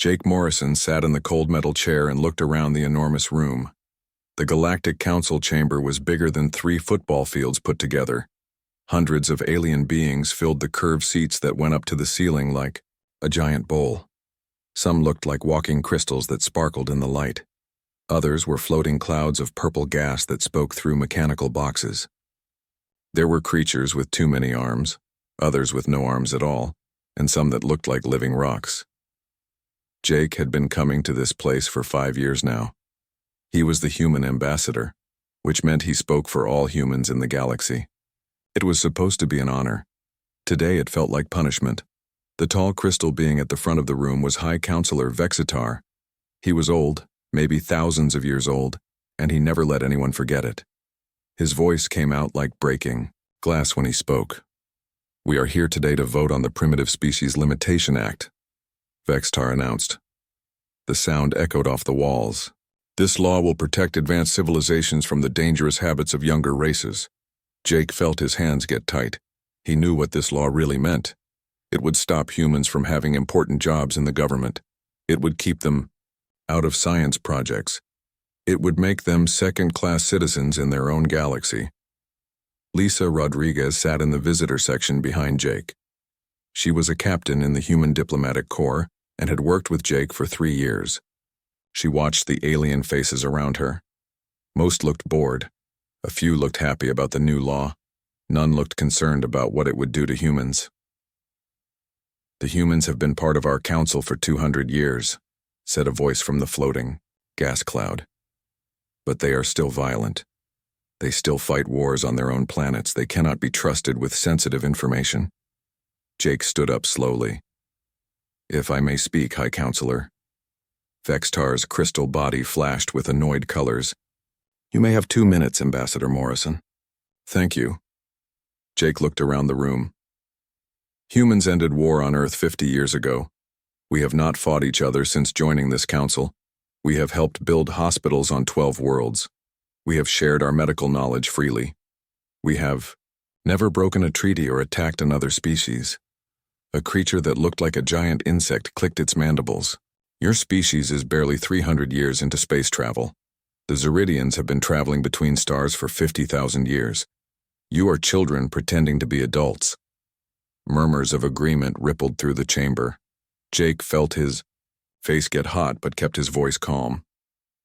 Jake Morrison sat in the cold metal chair and looked around the enormous room. The Galactic Council chamber was bigger than 3 football fields put together. Hundreds of alien beings filled the curved seats that went up to the ceiling like a giant bowl. Some looked like walking crystals that sparkled in the light. Others were floating clouds of purple gas that spoke through mechanical boxes. There were creatures with too many arms, others with no arms at all, and some that looked like living rocks. Jake had been coming to this place for 5 years now. He was the human ambassador, which meant he spoke for all humans in the galaxy. It was supposed to be an honor. Today it felt like punishment. The tall crystal being at the front of the room was High Counselor Vexitar. He was old, maybe thousands of years old, and he never let anyone forget it. His voice came out like breaking glass when he spoke. "We are here today to vote on the Primitive Species Limitation Act," Vexitar announced. The sound echoed off the walls. "This law will protect advanced civilizations from the dangerous habits of younger races." Jake felt his hands get tight. He knew what this law really meant. It would stop humans from having important jobs in the government. It would keep them out of science projects. It would make them second-class citizens in their own galaxy. Lisa Rodriguez sat in the visitor section behind Jake. She was a captain in the Human Diplomatic Corps and had worked with Jake for 3 years. She watched the alien faces around her. Most looked bored. A few looked happy about the new law. None looked concerned about what it would do to humans. "The humans have been part of our council for 200 years, said a voice from the floating gas cloud. "But they are still violent. They still fight wars on their own planets. They cannot be trusted with sensitive information." Jake stood up slowly. "If I may speak, High Counselor." Vexitar's crystal body flashed with annoyed colors. "You may have 2 minutes, Ambassador Morrison." "Thank you." Jake looked around the room. "Humans ended war on Earth 50 years ago. We have not fought each other since joining this council. We have helped build hospitals on 12 worlds. We have shared our medical knowledge freely. We have never broken a treaty or attacked another species." A creature that looked like a giant insect clicked its mandibles. "Your species is barely 300 years into space travel. The Zeridians have been traveling between stars for 50,000 years. You are children pretending to be adults." Murmurs of agreement rippled through the chamber. Jake felt his face get hot but kept his voice calm.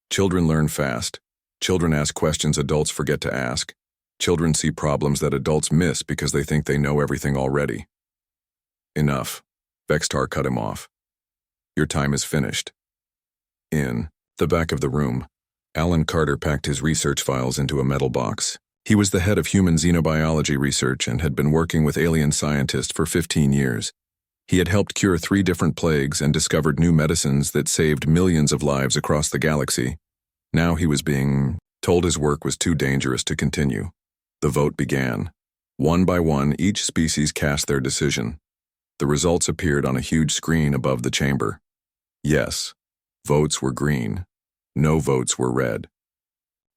"Children learn fast. Children ask questions adults forget to ask. Children see problems that adults miss because they think they know everything already." "Enough." Vexitar cut him off. "Your time is finished." In the back of the room, Alan Carter packed his research files into a metal box. He was the head of human xenobiology research and had been working with alien scientists for 15 years. He had helped cure 3 different plagues and discovered new medicines that saved millions of lives across the galaxy. Now he was being told his work was too dangerous to continue. The vote began. One by one, each species cast their decision. The results appeared on a huge screen above the chamber. Yes, votes were green. No votes were red.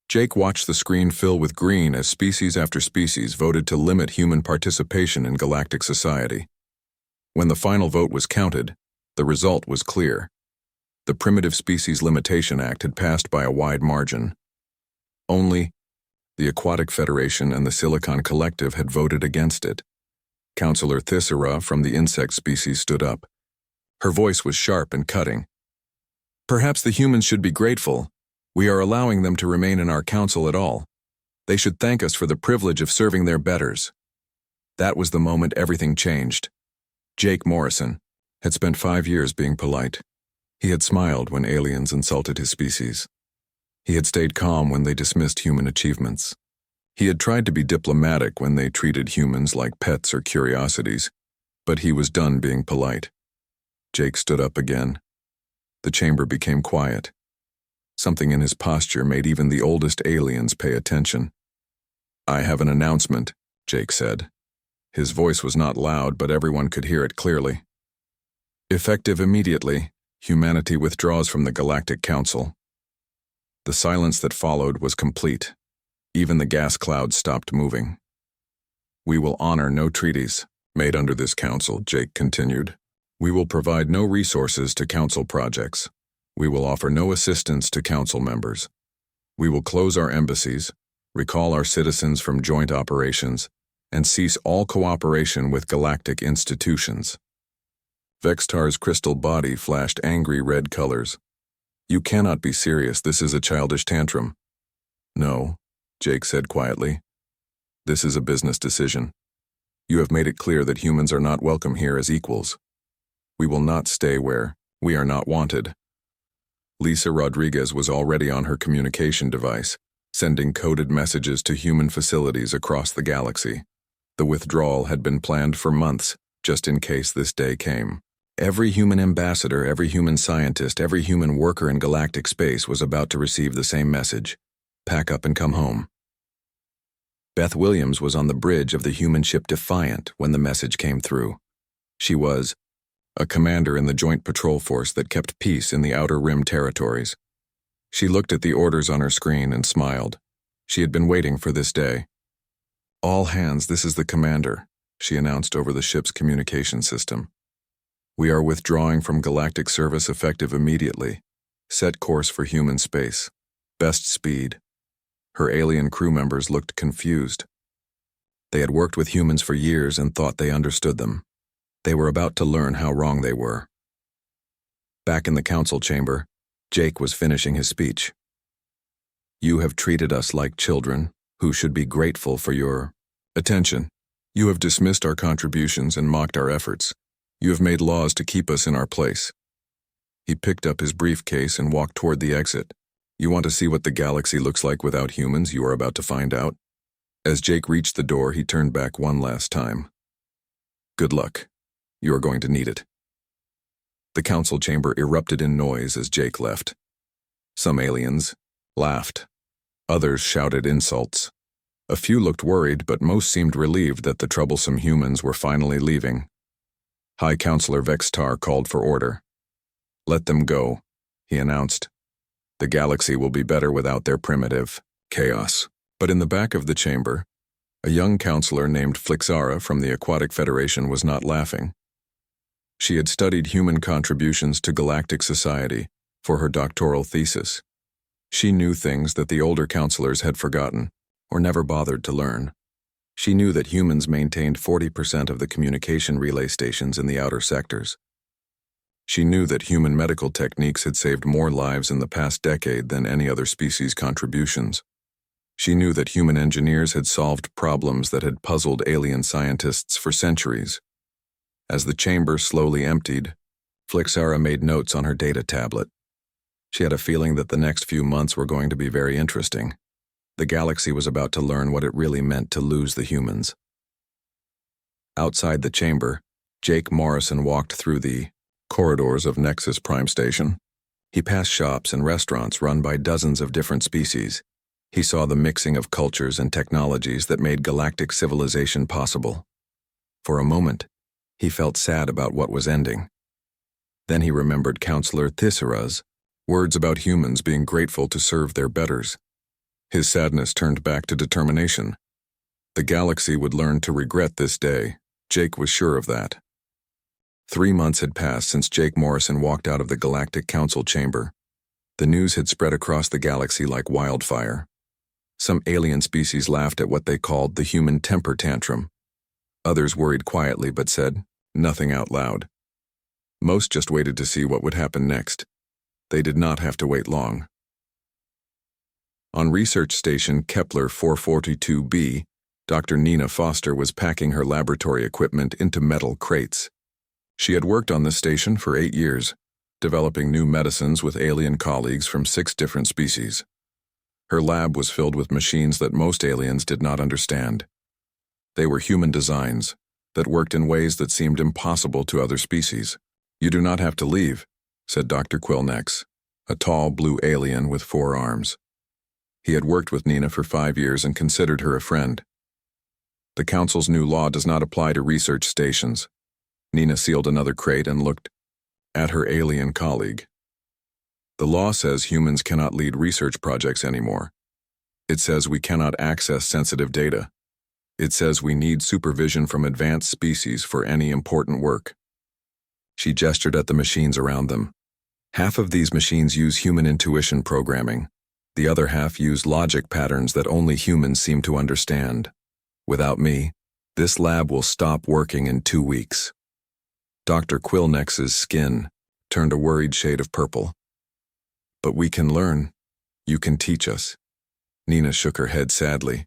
Jake watched the screen fill with green as species after species voted to limit human participation in galactic society. When the final vote was counted, the result was clear. The Primitive Species Limitation Act had passed by a wide margin. Only the Aquatic Federation and the Silicon Collective had voted against it. Counselor Thyssera from the insect species stood up. Her voice was sharp and cutting. "Perhaps the humans should be grateful. We are allowing them to remain in our council at all. They should thank us for the privilege of serving their betters." That was the moment everything changed. Jake Morrison had spent 5 years being polite. He had smiled when aliens insulted his species. He had stayed calm when they dismissed human achievements. He had tried to be diplomatic when they treated humans like pets or curiosities, but he was done being polite. Jake stood up again. The chamber became quiet. Something in his posture made even the oldest aliens pay attention. "I have an announcement," Jake said. His voice was not loud, but everyone could hear it clearly. "Effective immediately, humanity withdraws from the Galactic Council." The silence that followed was complete. Even the gas clouds stopped moving. "We will honor no treaties made under this council," Jake continued. We will provide no resources to council projects. We will offer no assistance to council members. We will close our embassies, recall our citizens from joint operations, and cease all cooperation with galactic institutions. Vextar's crystal body flashed angry red colors. You cannot be serious. This is a childish tantrum. No, Jake said quietly. This is a business decision. You have made it clear that humans are not welcome here as equals. We will not stay where we are not wanted. Lisa Rodriguez was already on her communication device, sending coded messages to human facilities across the galaxy. The withdrawal had been planned for months, just in case this day came. Every human ambassador, every human scientist, every human worker in galactic space was about to receive the same message. Pack up and come home. Beth Williams was on the bridge of the human ship Defiant when the message came through. She was a commander in the joint patrol force that kept peace in the Outer Rim territories. She looked at the orders on her screen and smiled. She had been waiting for this day. All hands, this is the commander, she announced over the ship's communication system. We are withdrawing from galactic service effective immediately. Set course for human space. Best speed. Her alien crew members looked confused. They had worked with humans for years and thought they understood them. They were about to learn how wrong they were. Back in the council chamber, Jake was finishing his speech. You have treated us like children, who should be grateful for your attention. You have dismissed our contributions and mocked our efforts. You have made laws to keep us in our place. He picked up his briefcase and walked toward the exit. You want to see what the galaxy looks like without humans? You are about to find out. As Jake reached the door, he turned back one last time. Good luck. You are going to need it. The council chamber erupted in noise as Jake left. Some aliens laughed. Others shouted insults. A few looked worried, but most seemed relieved that the troublesome humans were finally leaving. High Counselor Vextar called for order. Let them go, he announced. The galaxy will be better without their primitive chaos. But in the back of the chamber, a young counselor named Flixara from the Aquatic Federation was not laughing. She had studied human contributions to galactic society for her doctoral thesis. She knew things that the older counselors had forgotten or never bothered to learn. She knew that humans maintained 40% of the communication relay stations in the outer sectors. She knew that human medical techniques had saved more lives in the past decade than any other species' contributions. She knew that human engineers had solved problems that had puzzled alien scientists for centuries. As the chamber slowly emptied, Flixara made notes on her data tablet. She had a feeling that the next few months were going to be very interesting. The galaxy was about to learn what it really meant to lose the humans. Outside the chamber, Jake Morrison walked through the corridors of Nexus Prime Station. He passed shops and restaurants run by dozens of different species. He saw the mixing of cultures and technologies that made galactic civilization possible. For a moment, he felt sad about what was ending. Then he remembered Counselor Thisera's words about humans being grateful to serve their betters. His sadness turned back to determination. The galaxy would learn to regret this day. Jake was sure of that. 3 months had passed since Jake Morrison walked out of the Galactic Council chamber. The news had spread across the galaxy like wildfire. Some alien species laughed at what they called the human temper tantrum. Others worried quietly but said nothing out loud. Most just waited to see what would happen next. They did not have to wait long. On Research Station Kepler 442b, Dr. Nina Foster was packing her laboratory equipment into metal crates. She had worked on the station for 8 years, developing new medicines with alien colleagues from 6 different species. Her lab was filled with machines that most aliens did not understand. They were human designs that worked in ways that seemed impossible to other species. You do not have to leave, said Dr. Quillnex, a tall blue alien with 4 arms. He had worked with Nina for 5 years and considered her a friend. The Council's new law does not apply to research stations. Nina sealed another crate and looked at her alien colleague. The law says humans cannot lead research projects anymore. It says we cannot access sensitive data. It says we need supervision from advanced species for any important work. She gestured at the machines around them. Half of these machines use human intuition programming. The other half use logic patterns that only humans seem to understand. Without me, this lab will stop working in 2 weeks. Dr. Quillnex's skin turned a worried shade of purple. But we can learn. You can teach us. Nina shook her head sadly.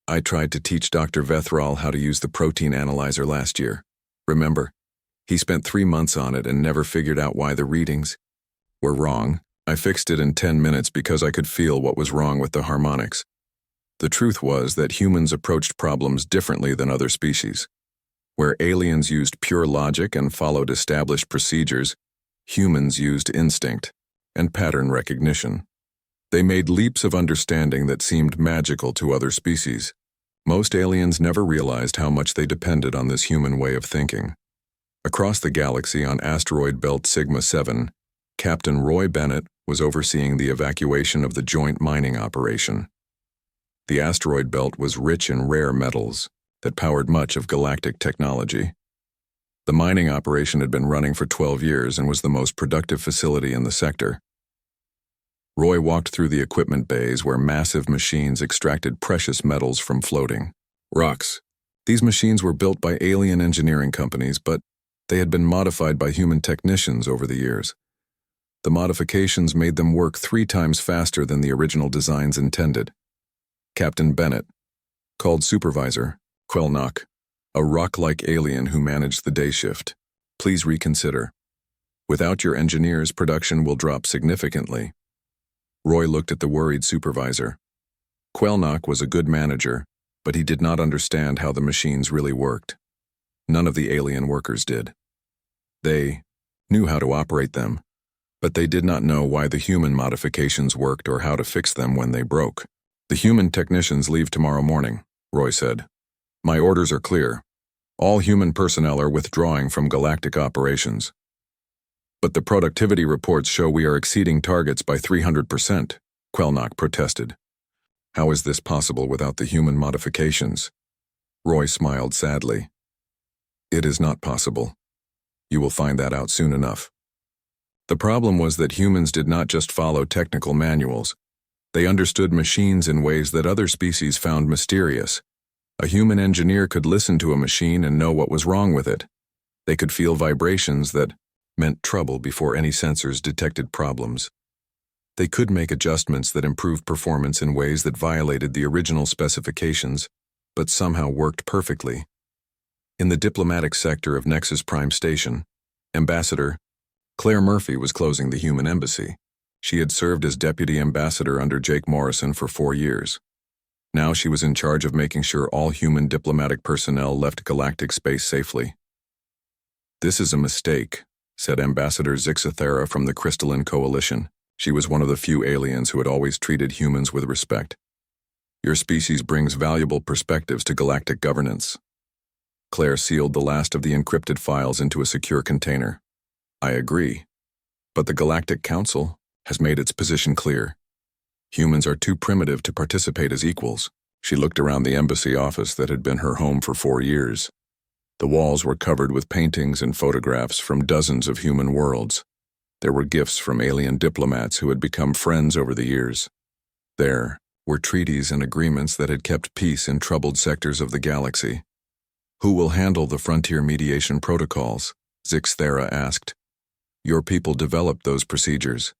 I tried to teach Dr. Vethral how to use the protein analyzer last year. Remember? He spent 3 months on it and never figured out why the readings were wrong. I fixed it in 10 minutes because I could feel what was wrong with the harmonics. The truth was that humans approached problems differently than other species. Where aliens used pure logic and followed established procedures, humans used instinct and pattern recognition. They made leaps of understanding that seemed magical to other species. Most aliens never realized how much they depended on this human way of thinking. Across the galaxy on asteroid belt Sigma 7, Captain Roy Bennett was overseeing the evacuation of the joint mining operation. The asteroid belt was rich in rare metals that powered much of galactic technology. The mining operation had been running for 12 years and was the most productive facility in the sector. Roy walked through the equipment bays where massive machines extracted precious metals from floating rocks. These machines were built by alien engineering companies, but they had been modified by human technicians over the years. The modifications made them work 3 times faster than the original designs intended. Captain Bennett called Supervisor Quelnock, a rock-like alien who managed the day shift. Please reconsider. Without your engineers, production will drop significantly. Roy looked at the worried supervisor. Quelnock was a good manager, but he did not understand how the machines really worked. None of the alien workers did. They knew how to operate them, but they did not know why the human modifications worked or how to fix them when they broke. The human technicians leave tomorrow morning, Roy said. My orders are clear. All human personnel are withdrawing from galactic operations. But the productivity reports show we are exceeding targets by 300%, Quelnock protested. How is this possible without the human modifications? Roy smiled sadly. It is not possible. You will find that out soon enough. The problem was that humans did not just follow technical manuals. They understood machines in ways that other species found mysterious. A human engineer could listen to a machine and know what was wrong with it. They could feel vibrations that meant trouble before any sensors detected problems. They could make adjustments that improved performance in ways that violated the original specifications, but somehow worked perfectly. In the diplomatic sector of Nexus Prime Station, Ambassador Claire Murphy was closing the human embassy. She had served as deputy ambassador under Jake Morrison for 4 years. Now she was in charge of making sure all human diplomatic personnel left galactic space safely. This is a mistake, said Ambassador Zixathera from the Crystalline Coalition. She was one of the few aliens who had always treated humans with respect. Your species brings valuable perspectives to galactic governance. Claire sealed the last of the encrypted files into a secure container. I agree. But the Galactic Council has made its position clear. Humans are too primitive to participate as equals. She looked around the embassy office that had been her home for 4 years. The walls were covered with paintings and photographs from dozens of human worlds. There were gifts from alien diplomats who had become friends over the years. There were treaties and agreements that had kept peace in troubled sectors of the galaxy. Who will handle the frontier mediation protocols? Zixthera asked. Your people developed those procedures.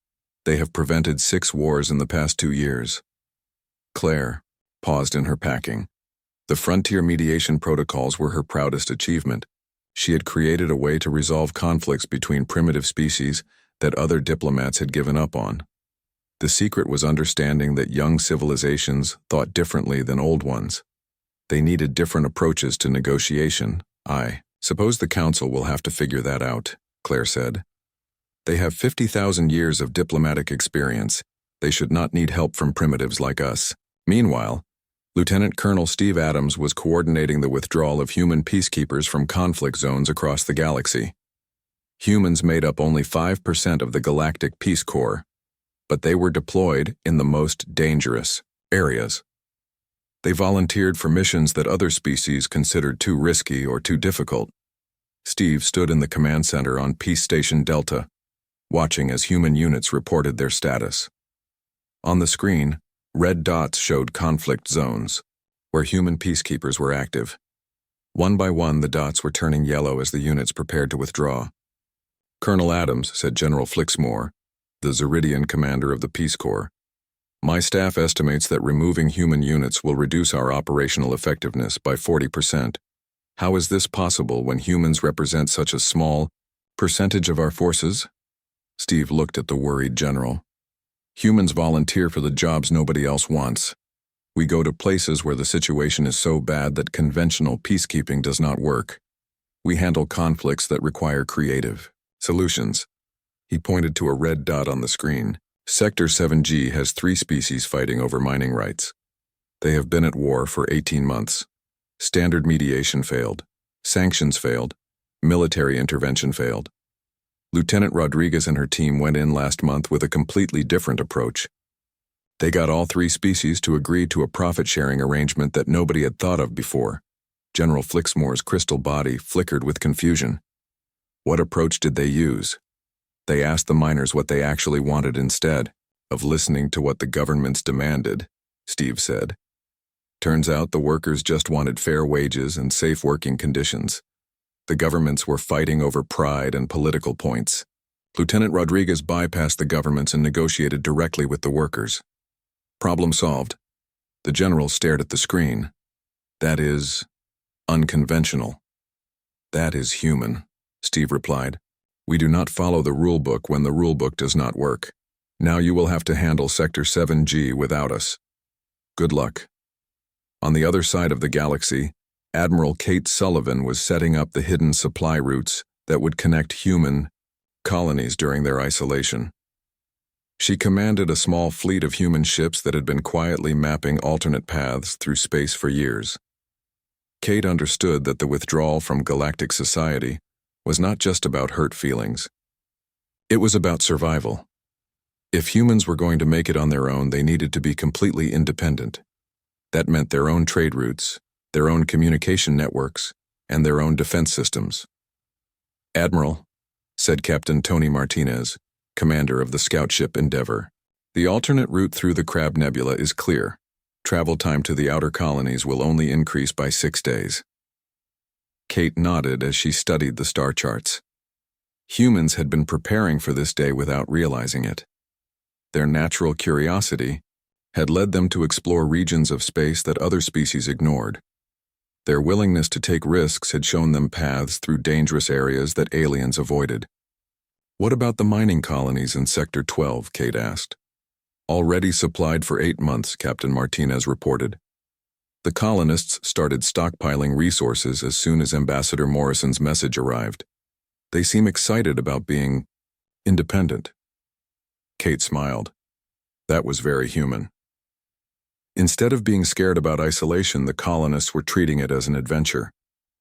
They have prevented 6 wars in the past 2 years. Claire paused in her packing. The frontier mediation protocols were her proudest achievement. She had created a way to resolve conflicts between primitive species that other diplomats had given up on. The secret was understanding that young civilizations thought differently than old ones. They needed different approaches to negotiation. I suppose the Council will have to figure that out, Claire said. They have 50,000 years of diplomatic experience. They should not need help from primitives like us. Meanwhile, Lieutenant Colonel Steve Adams was coordinating the withdrawal of human peacekeepers from conflict zones across the galaxy. Humans made up only 5% of the Galactic Peace Corps, but they were deployed in the most dangerous areas. They volunteered for missions that other species considered too risky or too difficult. Steve stood in the command center on Peace Station Delta, watching as human units reported their status. On the screen, red dots showed conflict zones, where human peacekeepers were active. One by one, the dots were turning yellow as the units prepared to withdraw. "Colonel Adams," said General Flixmore, the Zeridian commander of the Peace Corps, "my staff estimates that removing human units will reduce our operational effectiveness by 40%. How is this possible when humans represent such a small percentage of our forces?" Steve looked at the worried general. "Humans volunteer for the jobs nobody else wants. We go to places where the situation is so bad that conventional peacekeeping does not work. We handle conflicts that require creative solutions." He pointed to a red dot on the screen. "Sector 7G has 3 species fighting over mining rights. They have been at war for 18 months. Standard mediation failed. Sanctions failed. Military intervention failed. Lieutenant Rodriguez and her team went in last month with a completely different approach. They got all 3 species to agree to a profit-sharing arrangement that nobody had thought of before." General Flixmore's crystal body flickered with confusion. What approach did they use? They asked the miners what they actually wanted instead of listening to what the governments demanded, Steve said. "Turns out the workers just wanted fair wages and safe working conditions. The governments were fighting over pride and political points. Lieutenant Rodriguez bypassed the governments and negotiated directly with the workers. Problem solved." The general stared at the screen. "That is unconventional." "That is human," Steve replied. "We do not follow the rulebook when the rulebook does not work. Now you will have to handle Sector 7G without us. Good luck." On the other side of the galaxy, Admiral Kate Sullivan was setting up the hidden supply routes that would connect human colonies during their isolation. She commanded a small fleet of human ships that had been quietly mapping alternate paths through space for years. Kate understood that the withdrawal from galactic society was not just about hurt feelings. It was about survival. If humans were going to make it on their own, they needed to be completely independent. That meant their own trade routes, their own communication networks, and their own defense systems. "Admiral," said Captain Tony Martinez, commander of the scout ship Endeavor, "the alternate route through the Crab Nebula is clear. Travel time to the outer colonies will only increase by 6 days." Kate nodded as she studied the star charts. Humans had been preparing for this day without realizing it. Their natural curiosity had led them to explore regions of space that other species ignored. Their willingness to take risks had shown them paths through dangerous areas that aliens avoided. "What about the mining colonies in Sector 12, Kate asked. "Already supplied for 8 months, Captain Martinez reported. The colonists started stockpiling resources as soon as Ambassador Morrison's message arrived. They seem excited about being independent." Kate smiled. That was very human. Instead of being scared about isolation, the colonists were treating it as an adventure.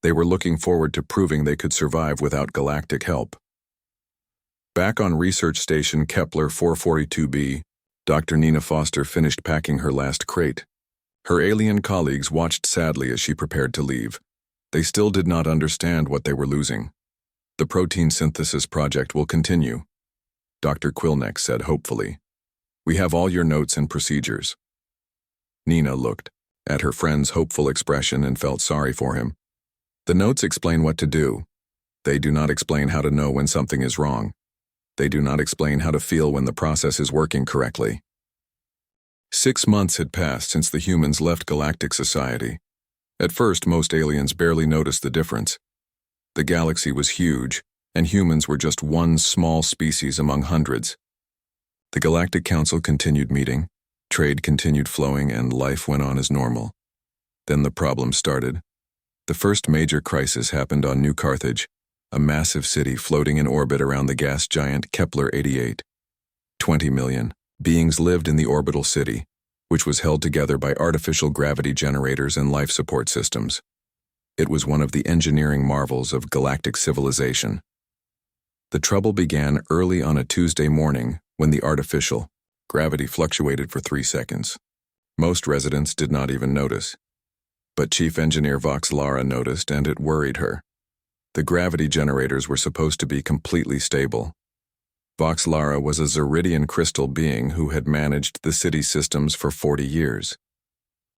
They were looking forward to proving they could survive without galactic help. Back on Research Station Kepler 442b, Dr. Nina Foster finished packing her last crate. Her alien colleagues watched sadly as she prepared to leave. They still did not understand what they were losing. "The protein synthesis project will continue," Dr. Quillneck said hopefully. "We have all your notes and procedures." Nina looked at her friend's hopeful expression and felt sorry for him. "The notes explain what to do. They do not explain how to know when something is wrong. They do not explain how to feel when the process is working correctly." 6 months had passed since the humans left galactic society. At first, most aliens barely noticed the difference. The galaxy was huge, and humans were just one small species among hundreds. The Galactic Council continued meeting, trade continued flowing, and life went on as normal. Then the problem started. The first major crisis happened on New Carthage, a massive city floating in orbit around the gas giant Kepler 88. 20 million beings lived in the orbital city, which was held together by artificial gravity generators and life support systems. It was one of the engineering marvels of galactic civilization. The trouble began early on a Tuesday morning when the artificial gravity fluctuated for 3 seconds. Most residents did not even notice. But Chief Engineer Vox Lara noticed, and it worried her. The gravity generators were supposed to be completely stable. Voxlara was a Zeridian crystal being who had managed the city systems for 40 years.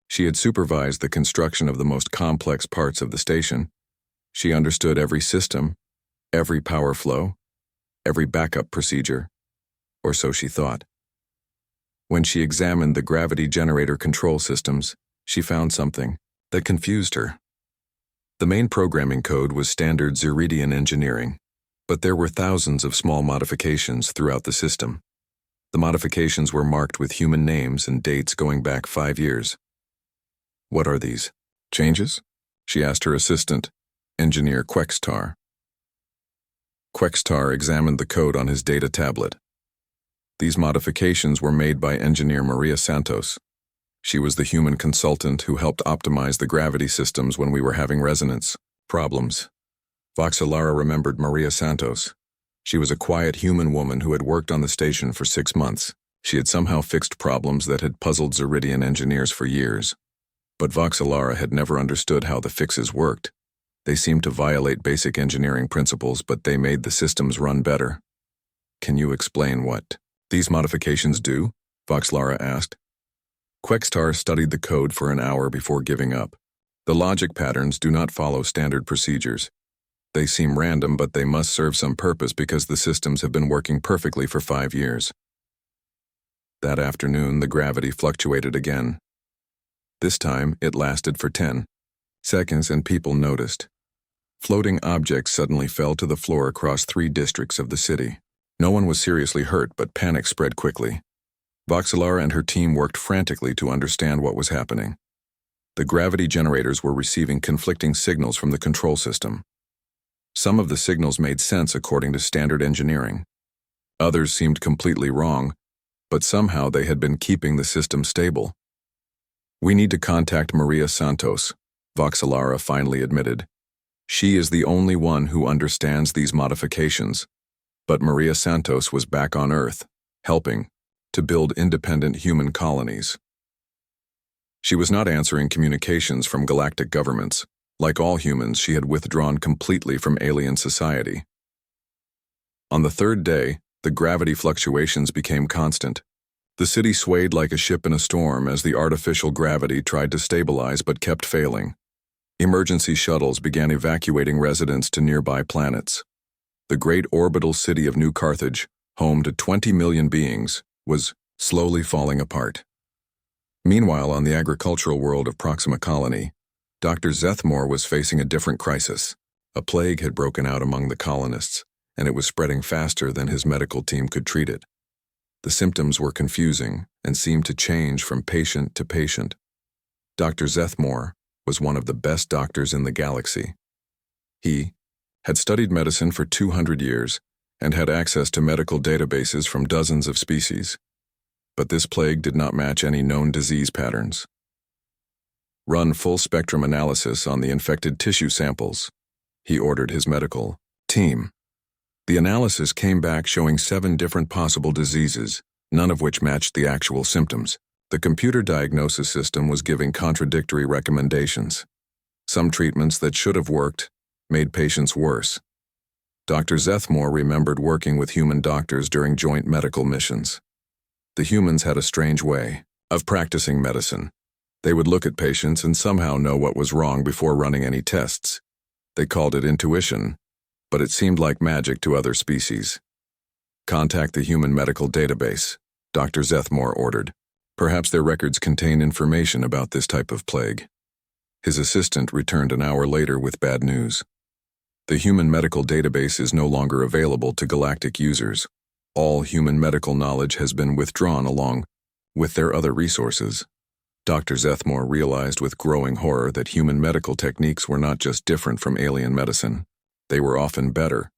She had supervised the construction of the most complex parts of the station. She understood every system, every power flow, every backup procedure, or so she thought. When she examined the gravity generator control systems, she found something that confused her. The main programming code was standard Zeridian engineering, but there were thousands of small modifications throughout the system. The modifications were marked with human names and dates going back 5 years. "What are these changes?" she asked her assistant, engineer Quextar. Quextar examined the code on his data tablet. These modifications were made by engineer Maria Santos. She was the human consultant who helped optimize the gravity systems when we were having resonance problems. Voxlara remembered Maria Santos. She was a quiet human woman who had worked on the station for 6 months. She had somehow fixed problems that had puzzled Zeridian engineers for years. But Voxlara had never understood how the fixes worked. They seemed to violate basic engineering principles, but they made the systems run better. "Can you explain what these modifications do?" Voxlara asked. Quextar studied the code for an hour before giving up. The logic patterns do not follow standard procedures. They seem random, but they must serve some purpose because the systems have been working perfectly for 5 years. That afternoon, the gravity fluctuated again. This time, it lasted for 10 seconds and people noticed. Floating objects suddenly fell to the floor across 3 districts of the city. No one was seriously hurt, but panic spread quickly. Voxlara and her team worked frantically to understand what was happening. The gravity generators were receiving conflicting signals from the control system. Some of the signals made sense according to standard engineering. Others seemed completely wrong, but somehow they had been keeping the system stable. "We need to contact Maria Santos," Voxlara finally admitted. "She is the only one who understands these modifications." But Maria Santos was back on Earth, helping to build independent human colonies. She was not answering communications from galactic governments. Like all humans, she had withdrawn completely from alien society. On the 3rd day, the gravity fluctuations became constant. The city swayed like a ship in a storm as the artificial gravity tried to stabilize but kept failing. Emergency shuttles began evacuating residents to nearby planets. The great orbital city of New Carthage, home to 20 million beings, was slowly falling apart. Meanwhile, on the agricultural world of Proxima Colony, Dr. Zethmore was facing a different crisis. A plague had broken out among the colonists, and it was spreading faster than his medical team could treat it. The symptoms were confusing and seemed to change from patient to patient. Dr. Zethmore was one of the best doctors in the galaxy. He had studied medicine for 200 years and had access to medical databases from dozens of species. But this plague did not match any known disease patterns. "Run full-spectrum analysis on the infected tissue samples," he ordered his medical team. The analysis came back showing 7 different possible diseases, none of which matched the actual symptoms. The computer diagnosis system was giving contradictory recommendations. Some treatments that should have worked made patients worse. Dr. Zethmore remembered working with human doctors during joint medical missions. The humans had a strange way of practicing medicine. They would look at patients and somehow know what was wrong before running any tests. They called it intuition, but it seemed like magic to other species. "Contact the human medical database," Dr. Zethmore ordered. "Perhaps their records contain information about this type of plague." His assistant returned an hour later with bad news. The human medical database is no longer available to galactic users. All human medical knowledge has been withdrawn along with their other resources. Dr. Zethmore realized with growing horror that human medical techniques were not just different from alien medicine. They were often better.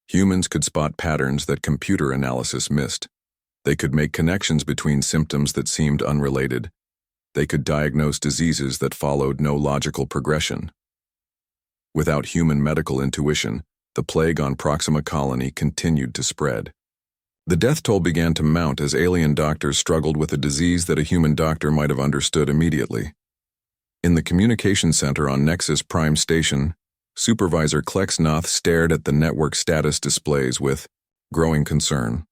Humans could spot patterns that computer analysis missed. They could make connections between symptoms that seemed unrelated. They could diagnose diseases that followed no logical progression. Without human medical intuition, the plague on Proxima Colony continued to spread. The death toll began to mount as alien doctors struggled with a disease that a human doctor might have understood immediately. In the communication center on Nexus Prime Station, Supervisor Klexnoth stared at the network status displays with growing concern.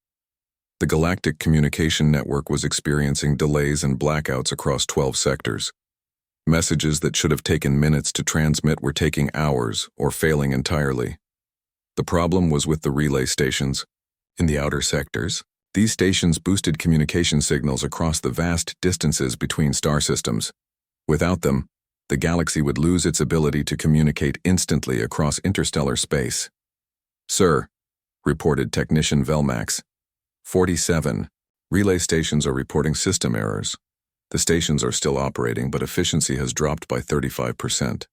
The Galactic Communication Network was experiencing delays and blackouts across 12 sectors. Messages that should have taken minutes to transmit were taking hours or failing entirely. The problem was with the relay stations. In the outer sectors, these stations boosted communication signals across the vast distances between star systems. Without them, the galaxy would lose its ability to communicate instantly across interstellar space. "Sir," reported Technician Velmax, 47. Relay stations are reporting system errors. The stations are still operating, but efficiency has dropped by 35%.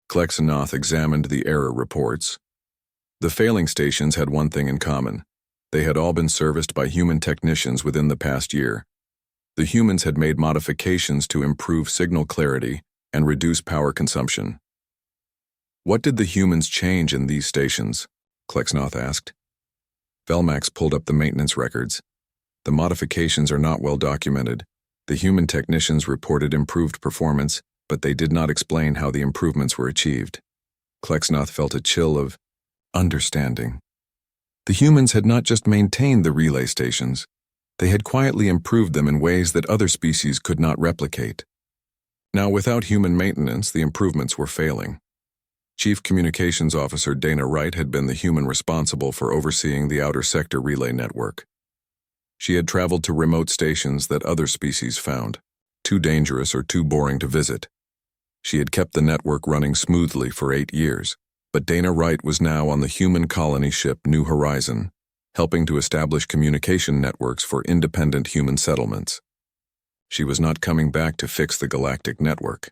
Klexnoth examined the error reports. The failing stations had one thing in common. They had all been serviced by human technicians within the past year. The humans had made modifications to improve signal clarity and reduce power consumption. "What did the humans change in these stations?" Klexnoth asked. Velmax pulled up the maintenance records. "The modifications are not well documented. The human technicians reported improved performance, but they did not explain how the improvements were achieved." Klexnoth felt a chill of understanding. The humans had not just maintained the relay stations, they had quietly improved them in ways that other species could not replicate. Now, without human maintenance, the improvements were failing. Chief Communications Officer Dana Wright had been the human responsible for overseeing the outer sector relay network. She had traveled to remote stations that other species found too dangerous or too boring to visit. She had kept the network running smoothly for 8 years, but Dana Wright was now on the human colony ship New Horizon, helping to establish communication networks for independent human settlements. She was not coming back to fix the galactic network.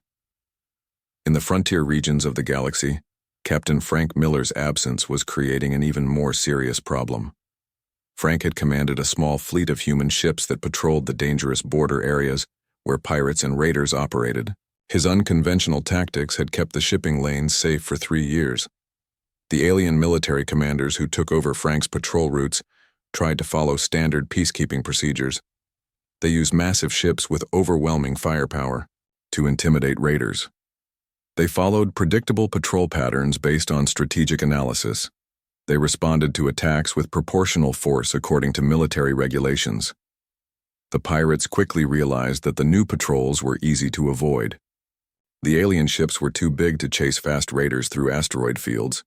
In the frontier regions of the galaxy, Captain Frank Miller's absence was creating an even more serious problem. Frank had commanded a small fleet of human ships that patrolled the dangerous border areas where pirates and raiders operated. His unconventional tactics had kept the shipping lanes safe for 3 years. The alien military commanders who took over Frank's patrol routes tried to follow standard peacekeeping procedures. They used massive ships with overwhelming firepower to intimidate raiders. They followed predictable patrol patterns based on strategic analysis. They responded to attacks with proportional force according to military regulations. The pirates quickly realized that the new patrols were easy to avoid. The alien ships were too big to chase fast raiders through asteroid fields.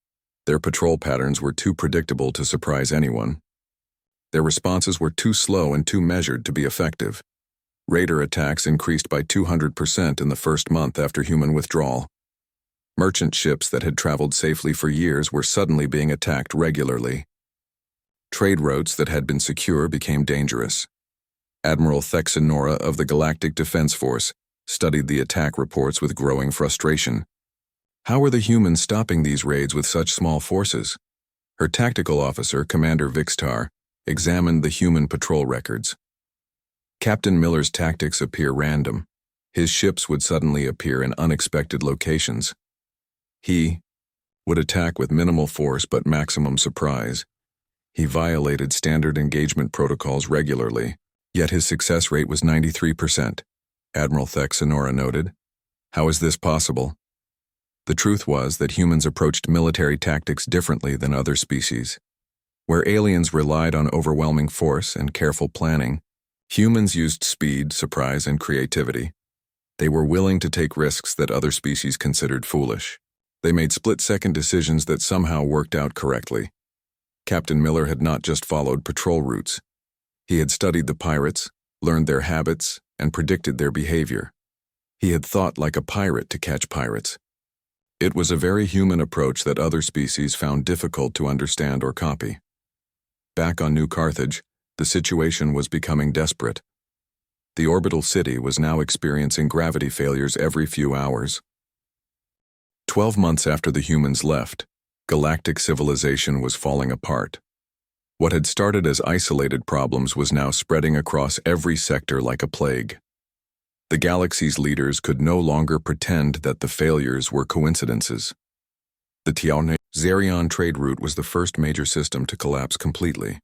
Their patrol patterns were too predictable to surprise anyone. Their responses were too slow and too measured to be effective. Raider attacks increased by 200% in the first month after human withdrawal. Merchant ships that had traveled safely for years were suddenly being attacked regularly. Trade routes that had been secure became dangerous. Admiral Thexenora of the Galactic Defense Force studied the attack reports with growing frustration. How were the humans stopping these raids with such small forces? Her tactical officer, Commander Vixtar, examined the human patrol records. Captain Miller's tactics appear random. His ships would suddenly appear in unexpected locations. He would attack with minimal force but maximum surprise. He violated standard engagement protocols regularly, yet his success rate was 93%, Admiral Thexenora noted. How is this possible? The truth was that humans approached military tactics differently than other species. Where aliens relied on overwhelming force and careful planning, humans used speed, surprise, and creativity. They were willing to take risks that other species considered foolish. They made split-second decisions that somehow worked out correctly. Captain Miller had not just followed patrol routes. He had studied the pirates, learned their habits, and predicted their behavior. He had thought like a pirate to catch pirates. It was a very human approach that other species found difficult to understand or copy. Back on New Carthage, the situation was becoming desperate. The orbital city was now experiencing gravity failures every few hours. 12 months after the humans left, galactic civilization was falling apart. What had started as isolated problems was now spreading across every sector like a plague. The galaxy's leaders could no longer pretend that the failures were coincidences. The Tiaune-Zerion trade route was the first major system to collapse completely.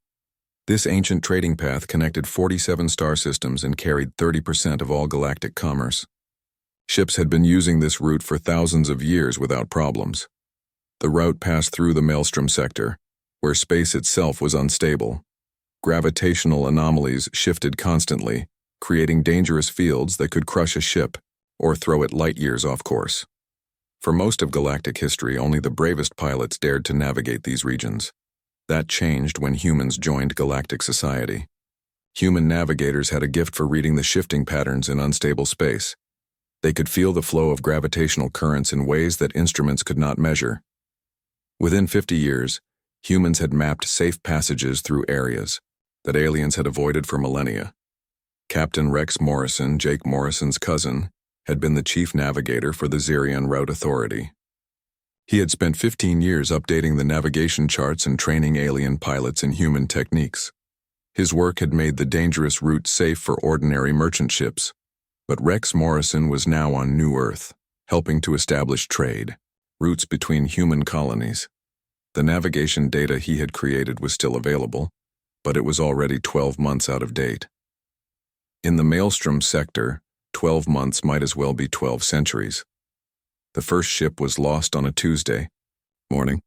This ancient trading path connected 47 star systems and carried 30% of all galactic commerce. Ships had been using this route for thousands of years without problems. The route passed through the Maelstrom sector, where space itself was unstable. Gravitational anomalies shifted constantly, creating dangerous fields that could crush a ship or throw it light years off course. For most of galactic history, only the bravest pilots dared to navigate these regions. That changed when humans joined galactic society. Human navigators had a gift for reading the shifting patterns in unstable space. They could feel the flow of gravitational currents in ways that instruments could not measure. Within 50 years, humans had mapped safe passages through areas that aliens had avoided for millennia. Captain Rex Morrison, Jake Morrison's cousin, had been the chief navigator for the Xerion Route Authority. He had spent 15 years updating the navigation charts and training alien pilots in human techniques. His work had made the dangerous route safe for ordinary merchant ships, but Rex Morrison was now on New Earth, helping to establish trade, routes between human colonies. The navigation data he had created was still available, but it was already 12 months out of date. In the Maelstrom sector, 12 months might as well be 12 centuries. The first ship was lost on a Tuesday morning.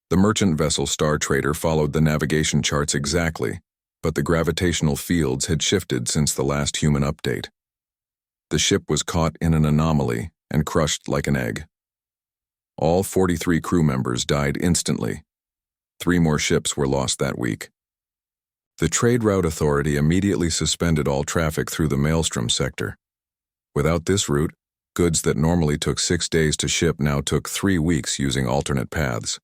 The merchant vessel Star Trader followed the navigation charts exactly, but the gravitational fields had shifted since the last human update. The ship was caught in an anomaly and crushed like an egg. All 43 crew members died instantly. 3 more ships were lost that week. The Trade Route Authority immediately suspended all traffic through the Maelstrom sector. Without this route, goods that normally took 6 days to ship now took 3 weeks using alternate paths.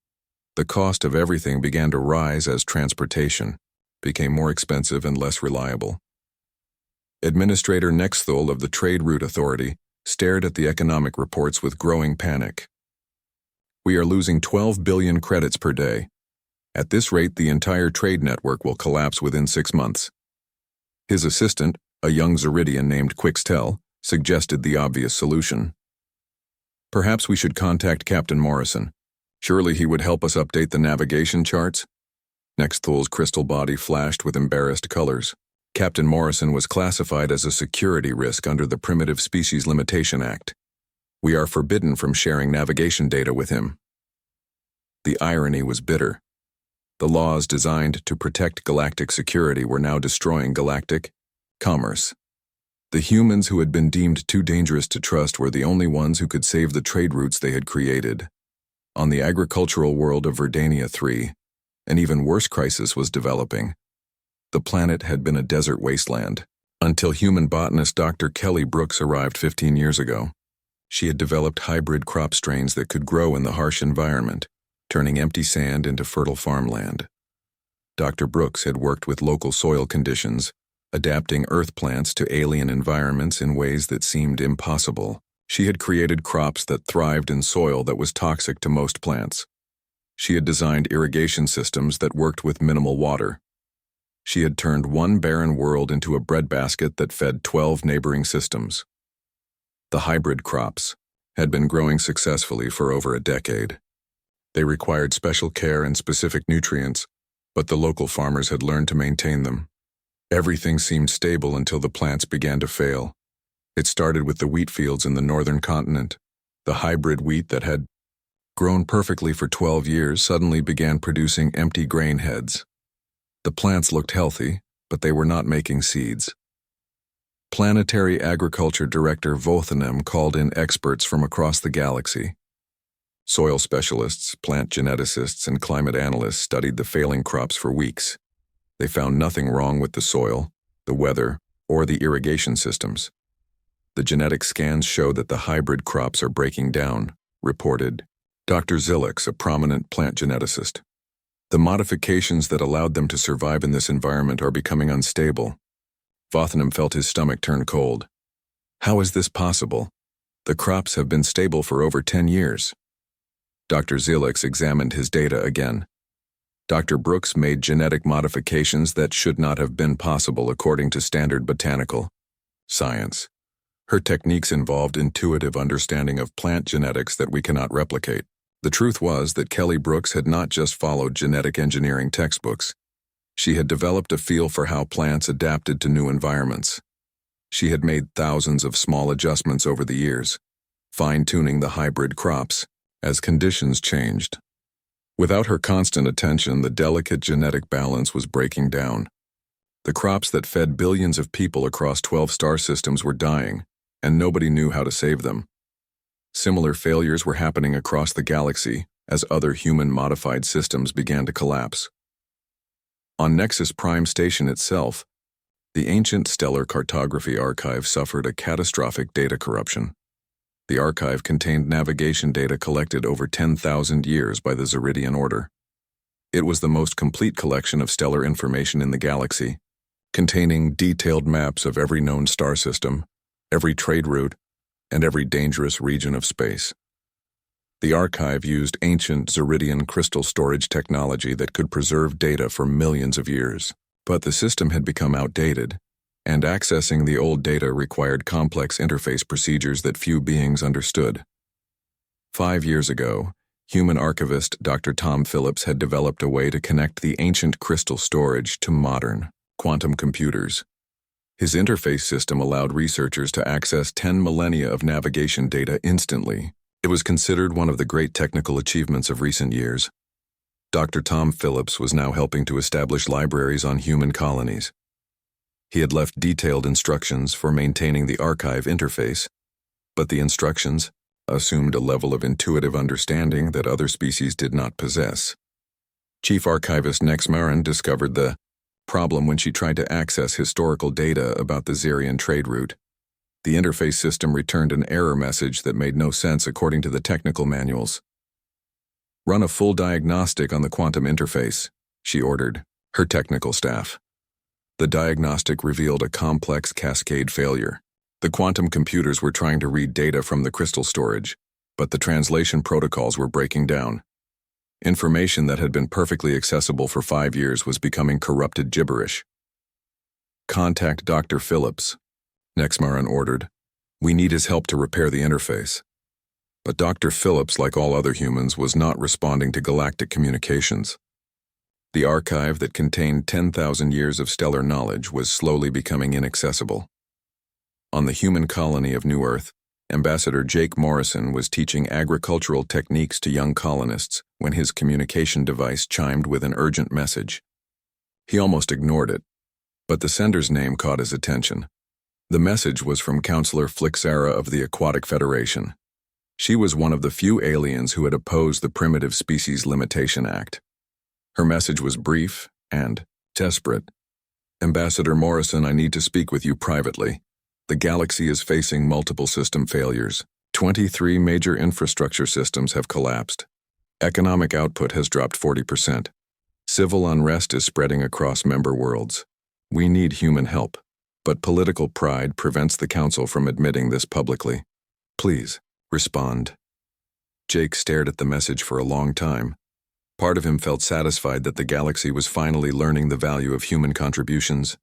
The cost of everything began to rise as transportation became more expensive and less reliable. Administrator Nexthul of the Trade Route Authority stared at the economic reports with growing panic. "We are losing 12 billion credits per day. At this rate, the entire trade network will collapse within 6 months. His assistant, a young Zeridian named Quixtel, suggested the obvious solution. "Perhaps we should contact Captain Morrison. Surely he would help us update the navigation charts?" Nexthul's crystal body flashed with embarrassed colors. Captain Morrison was classified as a security risk under the Primitive Species Limitation Act. We are forbidden from sharing navigation data with him. The irony was bitter. The laws designed to protect galactic security were now destroying galactic commerce. The humans who had been deemed too dangerous to trust were the only ones who could save the trade routes they had created. On the agricultural world of Verdania 3, an even worse crisis was developing. The planet had been a desert wasteland, until human botanist Dr. Kelly Brooks arrived 15 years ago. She had developed hybrid crop strains that could grow in the harsh environment, turning empty sand into fertile farmland. Dr. Brooks had worked with local soil conditions, adapting earth plants to alien environments in ways that seemed impossible. She had created crops that thrived in soil that was toxic to most plants. She had designed irrigation systems that worked with minimal water. She had turned one barren world into a breadbasket that fed 12 neighboring systems. The hybrid crops had been growing successfully for over a decade. They required special care and specific nutrients, but the local farmers had learned to maintain them. Everything seemed stable until the plants began to fail. It started with the wheat fields in the northern continent. The hybrid wheat that had grown perfectly for 12 years suddenly began producing empty grain heads. The plants looked healthy, but they were not making seeds. Planetary Agriculture Director Vothanem called in experts from across the galaxy. Soil specialists, plant geneticists, and climate analysts studied the failing crops for weeks. They found nothing wrong with the soil, the weather, or the irrigation systems. The genetic scans show that the hybrid crops are breaking down, reported Dr. Zilix, a prominent plant geneticist. The modifications that allowed them to survive in this environment are becoming unstable. Vothanem felt his stomach turn cold. How is this possible? The crops have been stable for over 10 years. Dr. Zilix examined his data again. Dr. Brooks made genetic modifications that should not have been possible according to standard botanical science. Her techniques involved intuitive understanding of plant genetics that we cannot replicate. The truth was that Kelly Brooks had not just followed genetic engineering textbooks. She had developed a feel for how plants adapted to new environments. She had made thousands of small adjustments over the years, fine-tuning the hybrid crops as conditions changed. Without her constant attention, the delicate genetic balance was breaking down. The crops that fed billions of people across 12 star systems were dying, and nobody knew how to save them. Similar failures were happening across the galaxy as other human-modified systems began to collapse. On Nexus Prime Station itself, the ancient stellar cartography archive suffered a catastrophic data corruption. The archive contained navigation data collected over 10,000 years by the Zeridian Order. It was the most complete collection of stellar information in the galaxy, containing detailed maps of every known star system, every trade route, and every dangerous region of space. The archive used ancient Zeridian crystal storage technology that could preserve data for millions of years. But the system had become outdated, and accessing the old data required complex interface procedures that few beings understood. 5 years ago, human archivist Dr. Tom Phillips had developed a way to connect the ancient crystal storage to modern, quantum computers. His interface system allowed researchers to access 10 millennia of navigation data instantly. It was considered one of the great technical achievements of recent years. Dr. Tom Phillips was now helping to establish libraries on human colonies. He had left detailed instructions for maintaining the archive interface, but the instructions assumed a level of intuitive understanding that other species did not possess. Chief Archivist Nexmarin discovered the problem when she tried to access historical data about the Zerian trade route. The interface system returned an error message that made no sense according to the technical manuals. "Run a full diagnostic on the quantum interface," she ordered her technical staff. The diagnostic revealed a complex cascade failure. The quantum computers were trying to read data from the crystal storage, but the translation protocols were breaking down. Information that had been perfectly accessible for 5 years was becoming corrupted gibberish. "Contact Dr. Phillips," Nexmarin ordered. "We need his help to repair the interface." But Dr. Phillips, like all other humans, was not responding to galactic communications. The archive that contained 10,000 years of stellar knowledge was slowly becoming inaccessible. On the human colony of New Earth, Ambassador Jake Morrison was teaching agricultural techniques to young colonists when his communication device chimed with an urgent message. He almost ignored it, but the sender's name caught his attention. The message was from Counselor Flixara of the Aquatic Federation. She was one of the few aliens who had opposed the Primitive Species Limitation Act. Her message was brief and desperate. "Ambassador Morrison, I need to speak with you privately. The galaxy is facing multiple system failures. 23 major infrastructure systems have collapsed. Economic output has dropped 40%. Civil unrest is spreading across member worlds. We need human help, but political pride prevents the Council from admitting this publicly. Please, respond." Jake stared at the message for a long time. Part of him felt satisfied that the galaxy was finally learning the value of human contributions,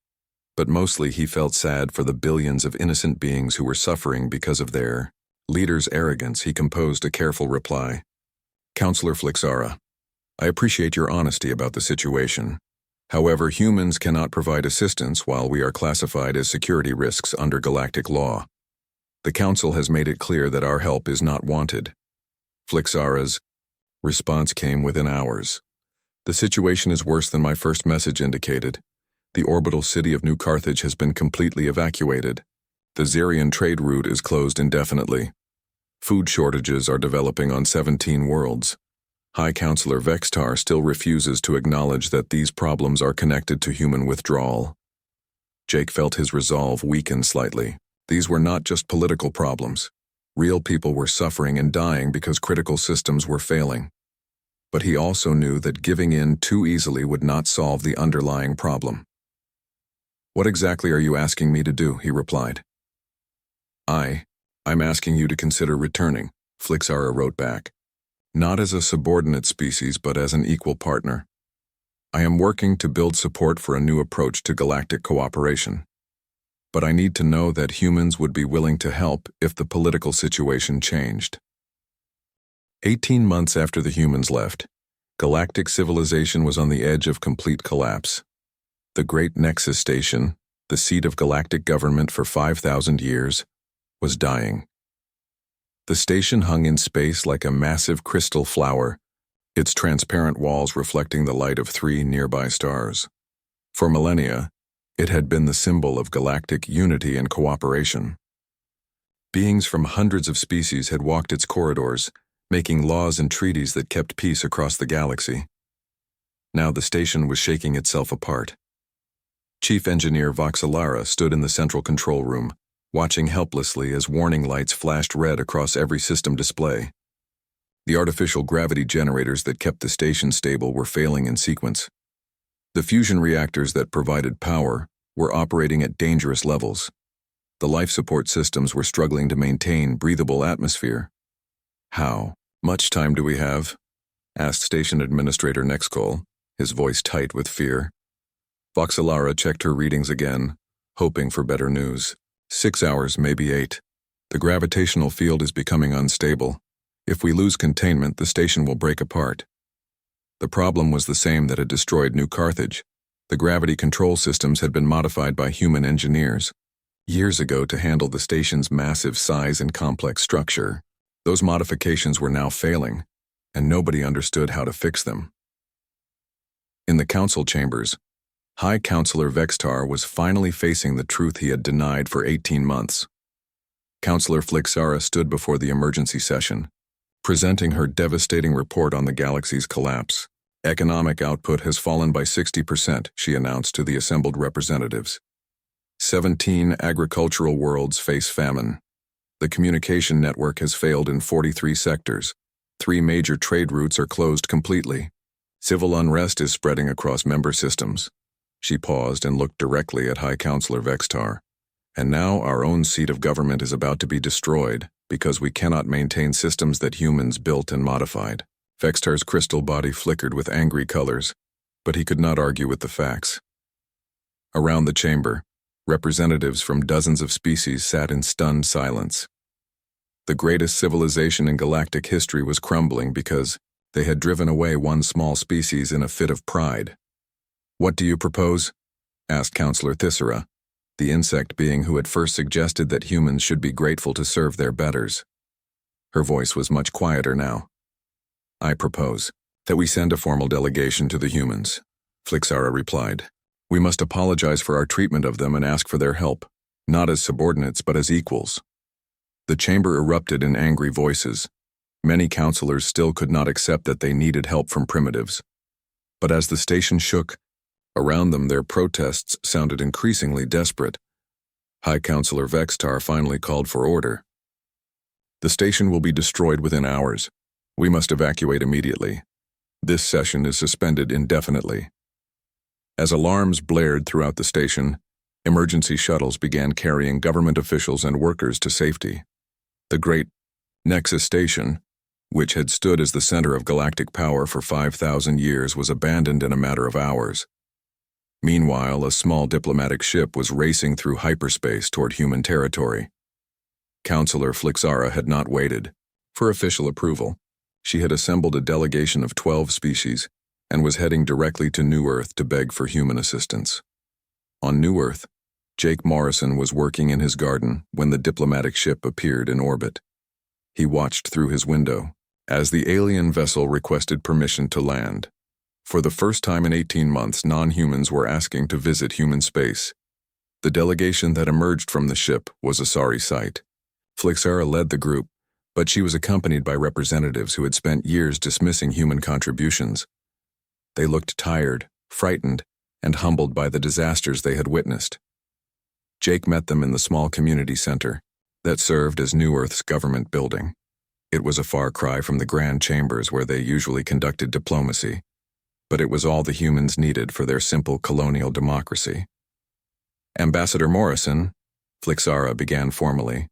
but mostly he felt sad for the billions of innocent beings who were suffering because of their leader's arrogance. He composed a careful reply. "Counselor Flixara, I appreciate your honesty about the situation. However, humans cannot provide assistance while we are classified as security risks under galactic law. The Council has made it clear that our help is not wanted." Flixara's response came within hours. "The situation is worse than my first message indicated. The orbital city of New Carthage has been completely evacuated. The Zerian trade route is closed indefinitely. Food shortages are developing on 17 worlds. High Counselor Vextar still refuses to acknowledge that these problems are connected to human withdrawal." Jake felt his resolve weaken slightly. These were not just political problems. Real people were suffering and dying because critical systems were failing. But he also knew that giving in too easily would not solve the underlying problem. "What exactly are you asking me to do?" he replied. I'm asking you to consider returning," Flixara wrote back. "Not as a subordinate species, but as an equal partner. I am working to build support for a new approach to galactic cooperation. But I need to know that humans would be willing to help if the political situation changed." 18 months after the humans left, galactic civilization was on the edge of complete collapse. The Great Nexus Station, the seat of galactic government for 5,000 years, was dying. The station hung in space like a massive crystal flower, its transparent walls reflecting the light of 3 nearby stars. For millennia, it had been the symbol of galactic unity and cooperation. Beings from hundreds of species had walked its corridors, making laws and treaties that kept peace across the galaxy. Now the station was shaking itself apart. Chief Engineer Voxelara stood in the central control room, watching helplessly as warning lights flashed red across every system display. The artificial gravity generators that kept the station stable were failing in sequence. The fusion reactors that provided power were operating at dangerous levels. The life support systems were struggling to maintain breathable atmosphere. "How much time do we have?" asked Station Administrator Nexcol, his voice tight with fear. Voxelara checked her readings again, hoping for better news. 6 hours, maybe 8. The gravitational field is becoming unstable. If we lose containment, the station will break apart. The problem was the same that had destroyed New Carthage. The gravity control systems had been modified by human engineers years ago to handle the station's massive size and complex structure. Those modifications were now failing, and nobody understood how to fix them. In the council chambers, High Counselor Vextar was finally facing the truth he had denied for 18 months. Counselor Flixara stood before the emergency session, presenting her devastating report on the galaxy's collapse. "Economic output has fallen by 60%, she announced to the assembled representatives. 17 agricultural worlds face famine. The communication network has failed in 43 sectors. 3 major trade routes are closed completely. Civil unrest is spreading across member systems." She paused and looked directly at High Counselor Vextar. "And now our own seat of government is about to be destroyed because we cannot maintain systems that humans built and modified." Vextar's crystal body flickered with angry colors, but he could not argue with the facts. Around the chamber, representatives from dozens of species sat in stunned silence. The greatest civilization in galactic history was crumbling because they had driven away one small species in a fit of pride. "What do you propose?" asked Counselor Thyssera, the insect being who had first suggested that humans should be grateful to serve their betters. Her voice was much quieter now. "I propose that we send a formal delegation to the humans," Flixara replied. "We must apologize for our treatment of them and ask for their help, not as subordinates but as equals." The chamber erupted in angry voices. Many counselors still could not accept that they needed help from primitives. But as the station shook, around them their protests sounded increasingly desperate. High Counselor Vextar finally called for order. "The station will be destroyed within hours. We must evacuate immediately. This session is suspended indefinitely." As alarms blared throughout the station, emergency shuttles began carrying government officials and workers to safety. The great Nexus Station, which had stood as the center of galactic power for 5,000 years, was abandoned in a matter of hours. Meanwhile, a small diplomatic ship was racing through hyperspace toward human territory. Counselor Flixara had not waited for official approval. She had assembled a delegation of 12 species and was heading directly to New Earth to beg for human assistance. On New Earth, Jake Morrison was working in his garden when the diplomatic ship appeared in orbit. He watched through his window as the alien vessel requested permission to land. For the first time in 18 months, non-humans were asking to visit human space. The delegation that emerged from the ship was a sorry sight. Flixara led the group, but she was accompanied by representatives who had spent years dismissing human contributions. They looked tired, frightened, and humbled by the disasters they had witnessed. Jake met them in the small community center that served as New Earth's government building. It was a far cry from the grand chambers where they usually conducted diplomacy, but it was all the humans needed for their simple colonial democracy. "Ambassador Morrison," Flixara began formally,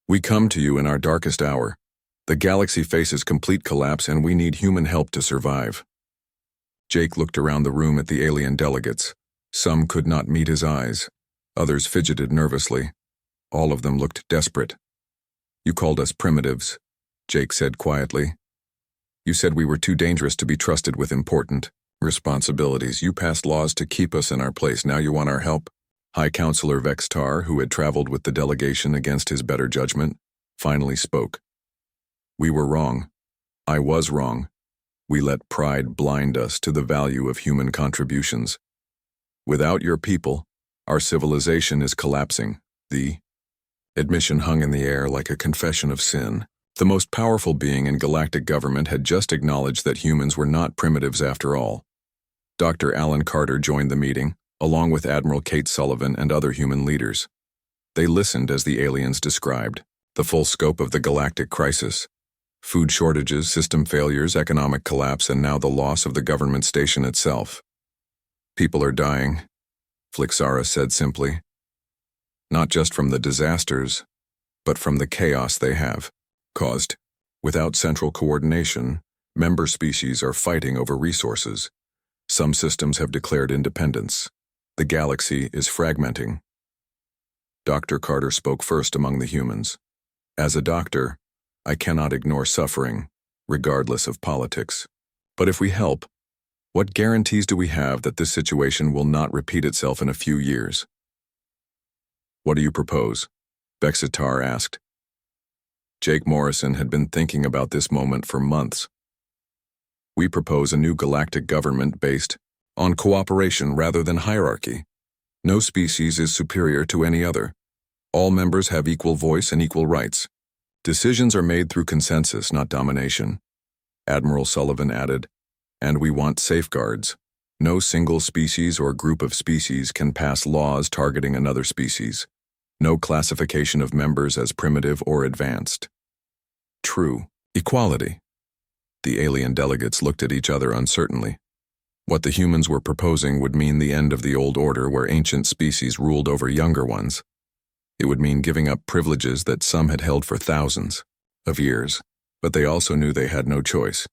"we come to you in our darkest hour. The galaxy faces complete collapse and we need human help to survive." Jake looked around the room at the alien delegates. Some could not meet his eyes. Others fidgeted nervously. All of them looked desperate. "You called us primitives," Jake said quietly. "You said we were too dangerous to be trusted with important responsibilities. You passed laws to keep us in our place. Now you want our help?" High Counselor Vextar, who had traveled with the delegation against his better judgment, finally spoke. We were wrong. I was wrong. We let pride blind us to the value of human contributions. Without your people, our civilization is collapsing. The admission hung in the air like a confession of sin. The most powerful being in galactic government had just acknowledged that humans were not primitives after all. Dr. Alan Carter joined the meeting, along with Admiral Kate Sullivan and other human leaders. They listened as the aliens described the full scope of the galactic crisis: food shortages, system failures, economic collapse, and now the loss of the government station itself. People are dying, Flixara said simply. Not just from the disasters, but from the chaos they have caused. Without central coordination, member species are fighting over resources. Some systems have declared independence. The galaxy is fragmenting. Dr. Carter spoke first among the humans. As a doctor, I cannot ignore suffering, regardless of politics. But if we help, what guarantees do we have that this situation will not repeat itself in a few years? What do you propose? Bexitar asked. Jake Morrison had been thinking about this moment for months. We propose a new galactic government based on cooperation rather than hierarchy. No species is superior to any other. All members have equal voice and equal rights. Decisions are made through consensus, not domination. Admiral Sullivan added, and we want safeguards. No single species or group of species can pass laws targeting another species. No classification of members as primitive or advanced. True. Equality. The alien delegates looked at each other uncertainly. What the humans were proposing would mean the end of the old order where ancient species ruled over younger ones. It would mean giving up privileges that some had held for thousands of years, but they also knew they had no choice.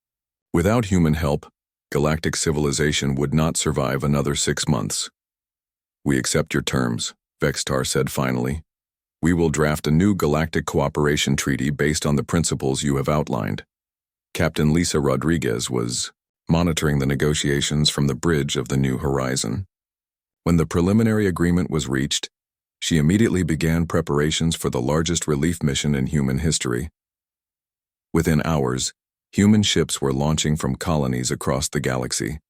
Without human help, galactic civilization would not survive another 6 months. We accept your terms, Vextar said finally. We will draft a new galactic cooperation treaty based on the principles you have outlined. Captain Lisa Rodriguez was monitoring the negotiations from the bridge of the New Horizon. When the preliminary agreement was reached, she immediately began preparations for the largest relief mission in human history. Within hours, human ships were launching from colonies across the galaxy.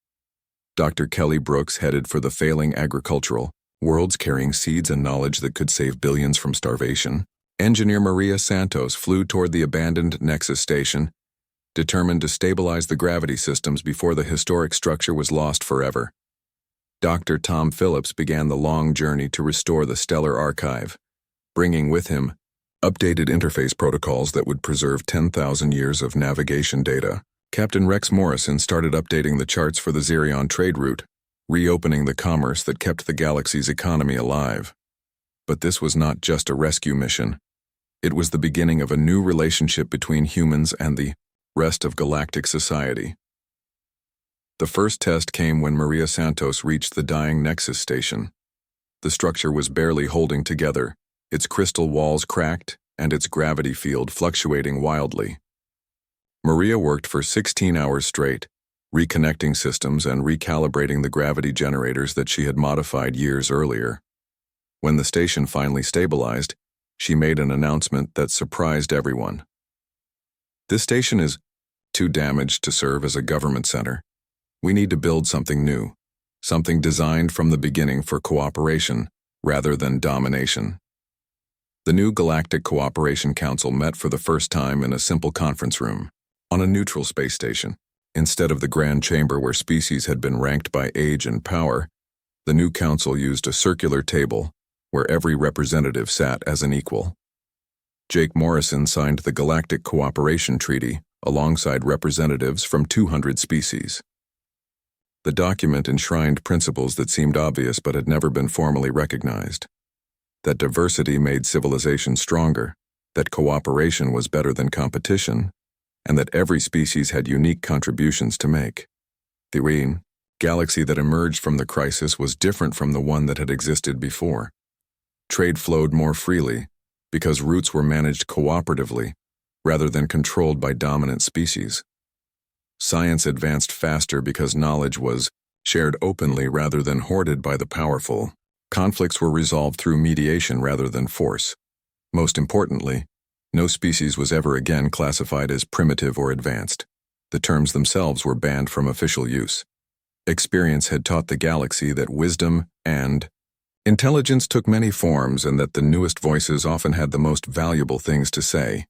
Dr. Kelly Brooks headed for the failing agricultural worlds, carrying seeds and knowledge that could save billions from starvation. Engineer Maria Santos flew toward the abandoned Nexus station, determined to stabilize the gravity systems before the historic structure was lost forever. Dr. Tom Phillips began the long journey to restore the stellar archive, bringing with him updated interface protocols that would preserve 10,000 years of navigation data. Captain Rex Morrison started updating the charts for the Xerion trade route, reopening the commerce that kept the galaxy's economy alive. But this was not just a rescue mission. It was the beginning of a new relationship between humans and the rest of galactic society. The first test came when Maria Santos reached the dying Nexus station. The structure was barely holding together, its crystal walls cracked and its gravity field fluctuating wildly. Maria worked for 16 hours straight, reconnecting systems and recalibrating the gravity generators that she had modified years earlier. When the station finally stabilized, she made an announcement that surprised everyone. This station is too damaged to serve as a government center. We need to build something new, something designed from the beginning for cooperation rather than domination. The new Galactic Cooperation Council met for the first time in a simple conference room, on a neutral space station. Instead of the grand chamber where species had been ranked by age and power, the new council used a circular table where every representative sat as an equal. Jake Morrison signed the Galactic Cooperation Treaty alongside representatives from 200 species. The document enshrined principles that seemed obvious but had never been formally recognized. That diversity made civilization stronger, that cooperation was better than competition, and that every species had unique contributions to make. The galaxy that emerged from the crisis was different from the one that had existed before. Trade flowed more freely because routes were managed cooperatively rather than controlled by dominant species. Science advanced faster because knowledge was shared openly rather than hoarded by the powerful. Conflicts were resolved through mediation rather than force. Most importantly, No species was ever again classified as primitive or advanced. The terms themselves were banned from official use. Experience had taught the galaxy that wisdom and intelligence took many forms and that the newest voices often had the most valuable things to say.